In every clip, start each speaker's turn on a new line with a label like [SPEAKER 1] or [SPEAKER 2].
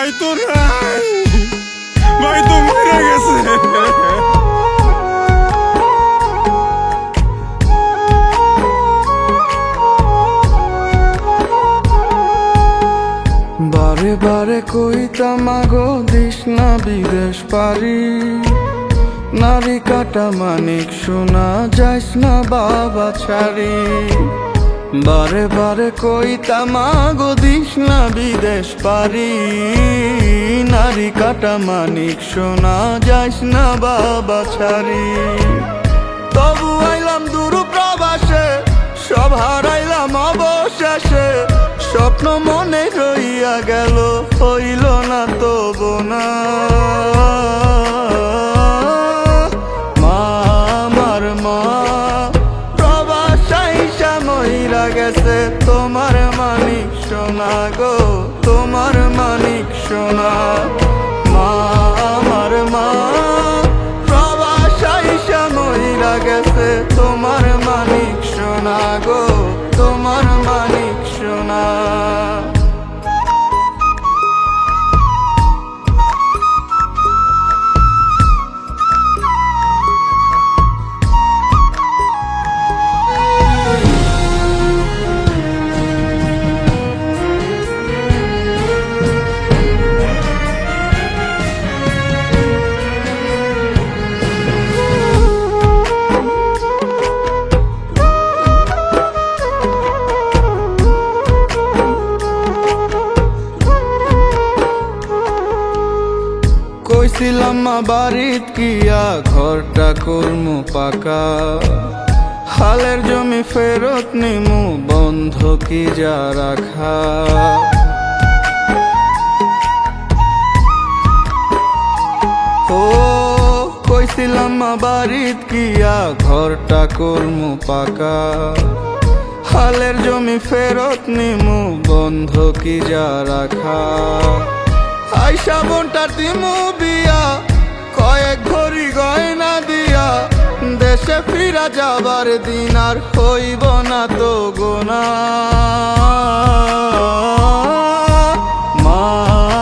[SPEAKER 1] ভাই তো নাই, ভাই তো মরে গেছে।
[SPEAKER 2] বারে বারে কইতাম আগো দিস না বিদেশ পারি, নারী কাটা মানিক সোনা যাইস না বাবা ছাড়ি। বারে বারে কইতাম আগো দিস না বিদেশ পারি, নারী কাটা মানিক সোনা যাইস না বাবা ছাড়ি। তবু আইলাম দূর প্রবাসে, সব হারাইলাম অবশেষে, স্বপ্ন মনে রইয়া গেল হইল না তবু না। মা আমার মা প্রবাসাইসা মইরা গেছে, তোমার মানিক সোনা গো, তোমার মানিক সোনা। মা আমার মা প্রবাসাইসা মইরা গেছে, তোমার মানিক সোনা গো, তোমার মানিক সোনা। কইছিলাম মা বাড়িত কিয়া ঘরটা করমু পাকা, হালের জমি ফেরত নিমু বন্ধ কি যা রাখা। ও কইছিলাম মা বাড়িত কিয়া ঘরটা করমু পাকা, হালের জমি ফেরত নিমু বন্ধ কি যা রাখা। আইসা বোনটার দিমু বিয়া, কয়েক ভরি গয়না দিয়া, দেশে ফিরা যাবার দিন আর হইব না তো গোনা। মা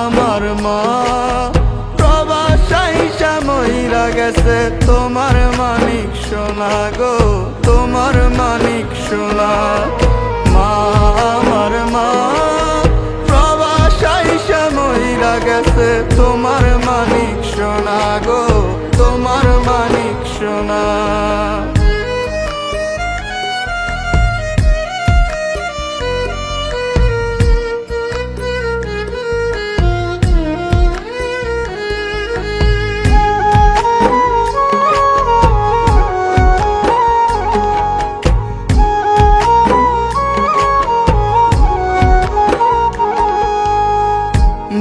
[SPEAKER 2] আমার মা প্রবাসাইসা মইরা গেছে, তোমার মানিক সোনা গো, তোমার মানিক সোনা। মা আমার মা প্রবাসাইসা মইরা গেছে, তোমার মানিক সোনা গো, তোমার মানিক সোনা।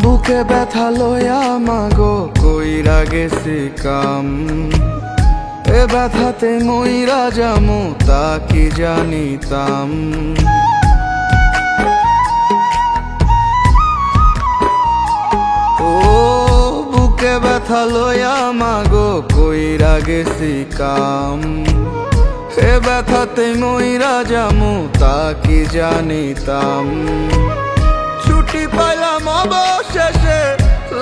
[SPEAKER 2] বুকে ব্যথা লয়া মাগো কইরা গেছি কাম, এ ব্যথাতে মইরা যামু তা কি জানিতাম। ও বুকে ব্যথা লয়া মাগো কইরা গেছি কাম, এ ব্যথাতে মইরা যামু তা কি জানিতাম। ছুটি পাইলাম অবশেষে,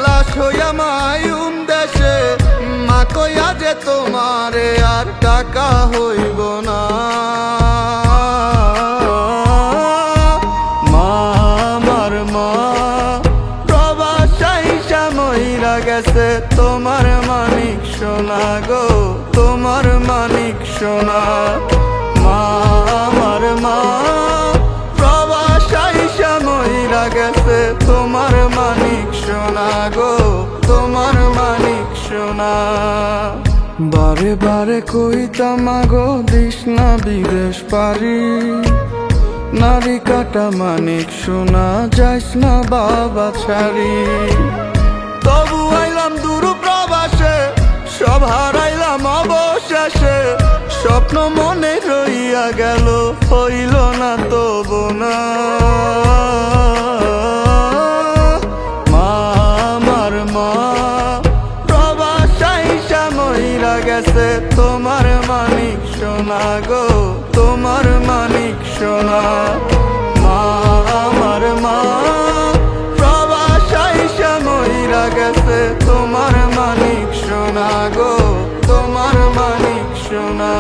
[SPEAKER 2] লাশ হইয়া মায়ুম দেশে, মা কইয়া যে তোমারে আর টাকা হইব না। মা আমার মা প্রবাসাইসা মইরা গেছে, তোমার মানিক সোনা গো, তোমার মানিক সোনা। মা আমার মা প্রবাসাইসা মইরা গেছে, তোমার মানিক সোনা গো, তোমার মানিক সোনা। বারে বারে কইতাম আগো দিস না বিদেশ পারি, নারী কাটা মানিক সোনা যাইস না বাবা ছাড়ি। তবু আইলাম দূর প্রবাসে, সব হারাইলাম অবশেষে, স্বপ্ন মনে রইয়া গেল হইল না তবু না। মা আমার মা প্রবাসাইসা মইরা গেছে, তোমার মানিক সোনা গো, তোমার মানিক সোনা। মা আমার মা প্রবাসাইসা গো তোমার মানিক সোনা।